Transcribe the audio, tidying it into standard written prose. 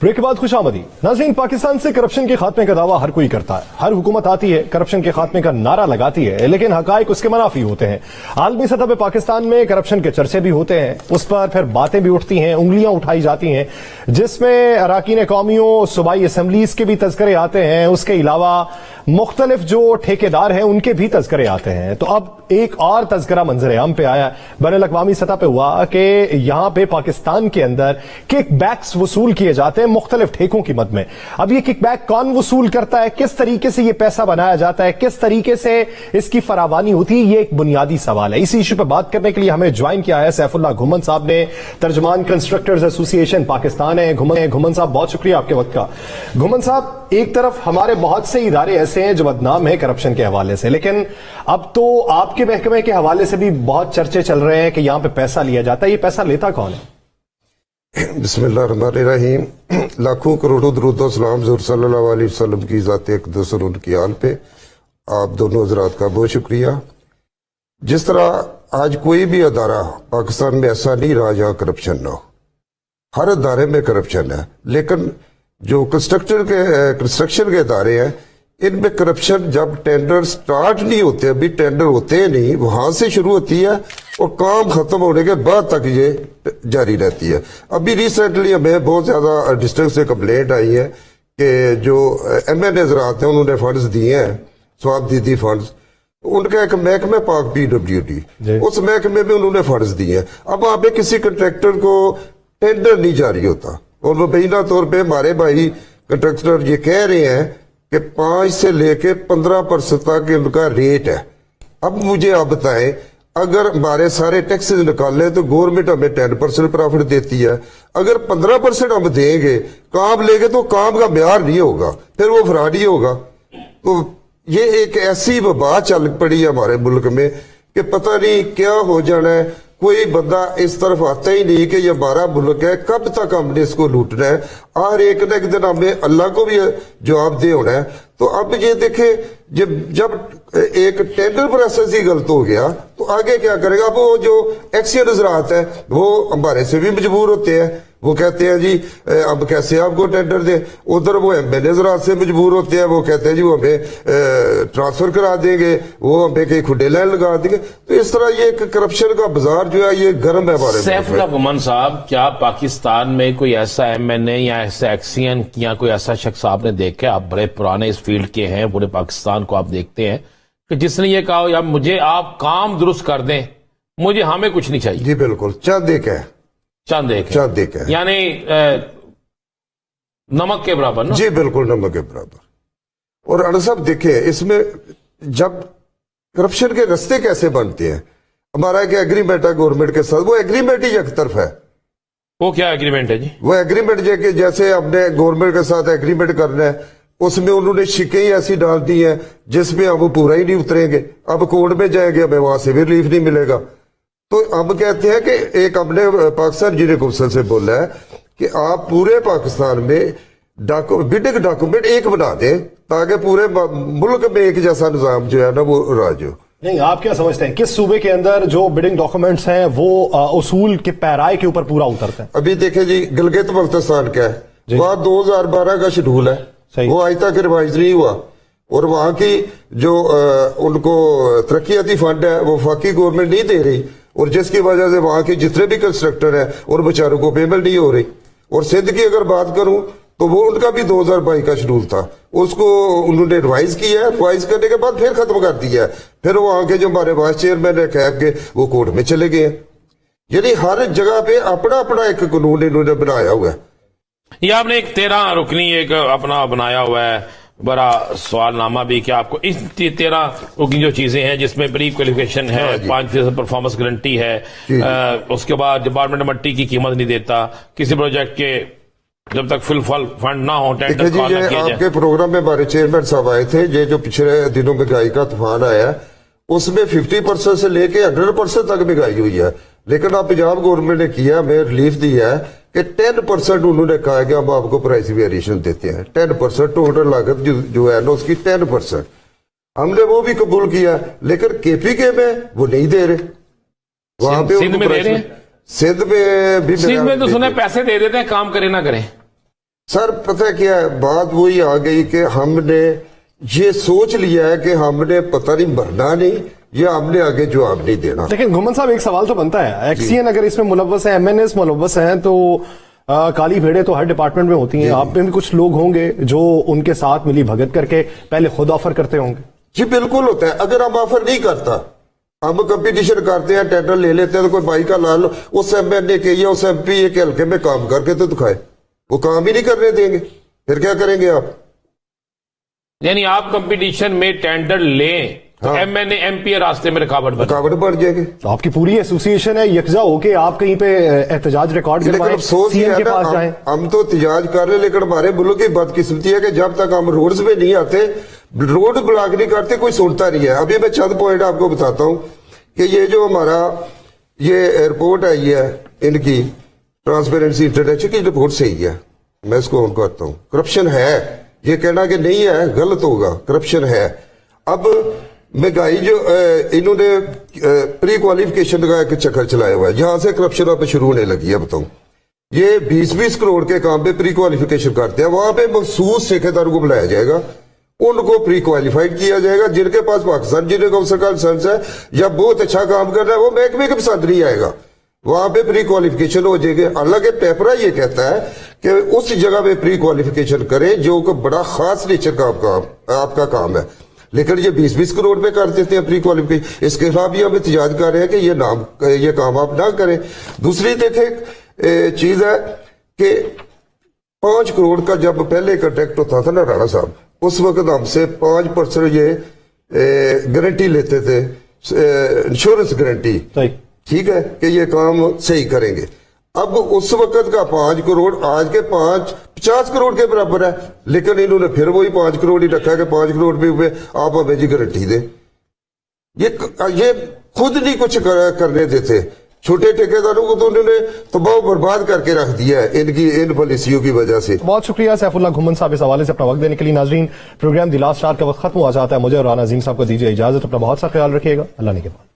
Break के बाद खुशामदी। नाज़रीन, पाकिस्तान से करप्शन के खात्मे का दावा हर कोई करता है, हर हुकूमत आती है करप्शन के खात्मे का नारा लगाती है, लेकिन हकायक उसके मनाफी होते हैं। आलमी सतह पर पाकिस्तान में करप्शन के चर्चे भी होते हैं, उस पर फिर बातें भी उठती हैं, उंगलियां उठाई जाती हैं, जिसमें अराकीन कौमियों, सूबाई असम्बलीज के भी तज़किरे आते हैं। उसके अलावा मुख्तलिफ जो ठेकेदार हैं उनके भी तज़किरे आते हैं। तो अब एक और तज़किरा मंजर आम पे आया, बैनुल अक़वामी सतह पे हुआ कि यहां पे पाकिस्तान के अंदर किक बैक्स वसूल किए जाते हैं मुख्तलिफ ठेकों की मद में। अब ये किक बैक कौन वसूल करता है, किस तरीके से ये पैसा बनाया जाता है, किस तरीके से इसकी फरावानी होती है, ये एक बुनियादी सवाल है। इसी इशू पर बात करने के लिए हमें ज्वाइन किया है सैफुल्लाह घुमन साहब ने, तर्जमान कंस्ट्रक्टर्स एसोसिएशन पाकिस्तान है। घुमन साहब, बहुत शुक्रिया आपके वक्त का। घुमन साहब, एक तरफ हमारे बहुत से इदारे ऐसे हैं जो बदनाम है करप्शन के हवाले से, लेकिन अब तो आपके महकमे के हवाले से भी बहुत चर्चे चल रहे हैं कि यहां पे पैसा लिया जाता है। ये पैसा लेता कौन है? बिस्मिल्लाहिर्रहमानिर्रहीम। लाखों करोड़ों दरूद और सलाम हुज़ूर सल्लल्लाहु अलैहि वसल्लम की ज़ात अक़दस और उनकी आल पे। आप दोनों हज़रात का बहुत शुक्रिया। जिस तरह आज कोई भी अदारा पाकिस्तान में ऐसा नहीं रहा जहाँ करप्शन ना हो, हर अदारे में करप्शन है, लेकिन जो कंस्ट्रक्शन के अदारे हैं इनमें करप्शन जब टेंडर स्टार्ट नहीं होते, अभी टेंडर होते नहीं, वहां से शुरू होती है और काम खत्म होने के बाद तक ये जारी रहती है। अभी रिसेंटली हमें बहुत ज्यादा डिस्ट्रिक्ट से कंप्लेंट आई है कि जो MNA हज़रात हैं उन्होंने फंड्स दिए हैं, स्वाबदीदी फंड्स, उनका एक महकमे पाक PWD, उस महकमे में उन्होंने फंड्स दिए हैं। अब वहां पे किसी कंट्रैक्टर को टेंडर नहीं जारी होता और मुबैना तौर पे हमारे भाई कंट्रैक्टर ये कह रहे हैं कि 5 से लेके 15% तक उनका रेट है। अब मुझे आप बताएं, अगर हमारे सारे टैक्सेस निकाले तो गवर्नमेंट हमें 10% प्रॉफिट देती है, अगर 15% हम देंगे, काम लेंगे तो काम का म्यार नहीं होगा, फिर वो फ्रॉडी होगा। तो ये एक ऐसी वबा चल पड़ी है हमारे मुल्क में कि पता नहीं क्या हो जाना है। कोई बंदा इस तरफ आता ही नहीं कि ये हमारा मुल्क है, कब तक हमने इसको लूटना है, और एक न एक दिन हमें अल्लाह को भी जवाबदेह होना है। तो अब ये देखे, जब एक टेंडर प्रोसेस ही गलत हो गया तो आगे क्या करेगा? अब वो जो एक्सियन हज़रात है वो हमारे से भी मजबूर होते हैं, वो कहते हैं जी अब कैसे आपको टेंडर दे। उधर वो MNA हज़रात से मजबूर होते हैं, वो कहते हैं जी वो हमें ट्रांसफर करा देंगे, वो हमें कहीं खुडे लाइन लगा देंगे। तो इस तरह ये करप्शन का बाजार जो है ये गर्म है हमारे। सैफुल्लाह घुमन साहब, क्या पाकिस्तान में कोई ऐसा MNA या ऐसा एक्सियन या कोई ऐसा शख्स आपने देखा, आप बड़े पुराने इस फील्ड के हैं, पूरे पाकिस्तान को आप देखते हैं, कि जिसने ये कहा यार मुझे आप काम दुरुस्त कर दें, मुझे हमें कुछ नहीं चाहिए? जी बिल्कुल, चंद एक है, चंद एक है, यानी नमक के बराबर ना? जी बिल्कुल, नमक के बराबर। और अनसब देखे, इसमें जब करप्शन के रास्ते कैसे बनते हैं, हमारा एक एग्रीमेंट है गवर्नमेंट के साथ, वो एग्रीमेंट ही एक तरफ है। वो क्या एग्रीमेंट है जी? वो एग्रीमेंट जैसे हमने गवर्नमेंट के साथ एग्रीमेंट करना है, उसमें उन्होंने शिकें ही ऐसी डाल दी हैं जिसमें हम पूरा ही नहीं उतरेंगे, अब कोर्ट में जाएंगे, हमें वहां से भी रिलीफ नहीं मिलेगा। तो हम कहते हैं कि एक हमने पाकिस्तान इंजीनियर कौंसिल से बोला है कि आप पूरे पाकिस्तान में बिडिंग डॉक्यूमेंट एक बना दें ताकि पूरे मुल्क में एक जैसा निजाम जो है ना वो राज हो। नहीं, आप क्या समझते हैं किस सूबे के अंदर जो बिडिंग डॉक्यूमेंट्स हैं वो उसूल के पैराए के ऊपर पूरा उतरते हैं? अभी देखे जी, गिलगित बल्तिस्तान का है, वहां 2012 का शेड्यूल है, वो आज तक रिवाइज नहीं हुआ, और वहां की जो उनको तरक्याती फंड है वो वफाकी गवर्नमेंट नहीं दे रही, और जिसकी वजह से वहां के जितने भी कंस्ट्रक्टर हैं और बेचारों को पेमेंट नहीं हो रही। और सिंध की अगर बात करूं तो वो उनका भी 2022 का शेड्यूल था, उसको उन्होंने रिवाइज किया है, रिवाइज करने के बाद फिर खत्म कर दिया है, फिर वहां के जो हमारे वाइस चेयरमैन है कैब के वो कोर्ट में चले गए। यानी हर जगह पे अपना अपना एक कानून इन्होंने बनाया हुआ है। ये आपने एक 13 रुकनी एक अपना बनाया हुआ है, बड़ा सवालनामा भी, कि आपको इस 13 रुकनी जो चीजें हैं जिसमें प्री क्वालिफिकेशन है, 5% परफॉर्मेंस गारंटी है, उसके बाद डिपार्टमेंट मट्टी की कीमत नहीं देता किसी प्रोजेक्ट के जब तक फुल फंड ना हो, टेंडर कॉल ना किया जाए। आपके प्रोग्राम में हमारे चेयरमैन साहब आए थे, ये जो पिछले दिनों महंगाई का तूफान आया उसमें 50% से लेके 100% तक महंगाई हुई है, लेकिन अब पंजाब गवर्नमेंट ने किया, हमें रिलीफ दिया है कि 10% उन्होंने कहा कि हम आपको प्राइस वेरिएशन देते हैं, 10% टोटल लागत जो है ना उसकी 10%। हमने वो भी कबूल किया, लेकिन KPK में वो नहीं दे रहे, वहां पे सिंध में दे रहे हैं। सिंध में भी, सिंध में तो सुने पैसे दे देते हैं, काम करे ना करें। सर पता है क्या है, बात वही आ गई कि हमने ये सोच लिया है कि हमने पता नहीं मरना नहीं, या हमने आगे जवाब नहीं देना। लेकिन घुमन साहब एक सवाल तो बनता है, एक्सीएन अगर इसमें मुलव्वस है, एमएनएस मुलव्वस हैं, तो काली भेड़े तो हर डिपार्टमेंट में होती हैं, आप में भी कुछ लोग होंगे जो उनके साथ मिली भगत करके पहले खुद ऑफर करते होंगे। जी बिल्कुल होता है। अगर हम ऑफर नहीं करता, हम कंपटीशन करते हैं, टेंडर ले लेते हैं, तो कोई भाई का लाल उस एमएनए के या उस एमपी के हल्के में काम करके तो दिखाए, वो काम ही नहीं करने देंगे, फिर क्या करेंगे आप? यानी आप कंपटीशन में टेंडर लें तो एमएनए एमपी रास्ते में रुकावट बढ़ जाएगी। तो आपकी पूरी एसोसिएशन है यकजा होके आप कहीं पे एहतजाज रिकॉर्ड करवाएं, सीएम के पास जाएं। हम तो एहतजाज कर रहे, लेकिन हमारे मुल्क की बदकिस्मती है कि जब तक हम रोड्स में नहीं आते, रोड ब्लॉक नहीं करते, कोई सुनता नहीं है। अभी मैं चंद पॉइंट आपको बताता हूं कि ये जो हमारा ये रिपोर्ट आई है इनकी ट्रांसपेरेंसी इंटरनेशनल की रिपोर्ट सही है, मैं इसको ऑन करता हूं। करप्शन है, ये कहना कि नहीं है गलत होगा, करप्शन है। अब महंगाई जो इन्होंने प्री क्वालिफिकेशन का एक चक्कर चलाया हुआ है, जहां से करप्शन अब शुरू होने लगी है। बताऊं, ये 20-20 करोड़ के काम पे प्री क्वालिफिकेशन करते हैं, वहां पे मखसूस ठेकेदारों को बुलाया जाएगा, उनको प्री क्वालिफाइड किया जाएगा, जिनके पास पाकिस्तान जिनके अफसर का लाइसेंस है या बहुत अच्छा काम कर रहा है, वो महकमे के पसंद नहीं आएगा, वहां पे प्री क्वालिफिकेशन हो जाएगी। हालांकि पेपरा ये कहता है कि उस जगह पे प्री क्वालिफिकेशन करें जो कि बड़ा खास नेचर का आपका काम है, लेकिन ये 20-20 करोड़ पे कर देते हैं प्री क्वालिफिकेशन। इसके खिलाफ भी हम एहतजाज कर रहे हैं कि ये काम आप ना करें। दूसरी देखें चीज है कि 5 करोड़ का जब पहले कॉन्ट्रैक्ट होता था ना राणा साहब, उस वक्त हमसे 5% ये गारंटी लेते थे, इंश्योरेंस गारंटी, ठीक है, कि ये काम सही करेंगे। अब उस वक्त का 5 करोड़ आज के 50 करोड़ के बराबर है, लेकिन इन्होंने फिर वही 5 करोड़ ही रखा कि 5 करोड़ भी आप हमें जी गारंटी दे। ये खुद नहीं कुछ करने देते, छोटे ठेकेदारों को तो उन्होंने तबाह बर्बाद करके रख दिया है इन पॉलिसियों की वजह से। बहुत शुक्रिया सैफुल्लाह घुमन साहब इस हवाले से अपना वक्त देने के लिए। नाजरीन, प्रोग्राम द लास्ट आवर का वक्त खत्म हुआ जाता है, मुझे और राना अजीम साहब को दीजिए इजाजत, अपना बहुत सा ख्याल रखिएगा, अल्लाह ने के बाद।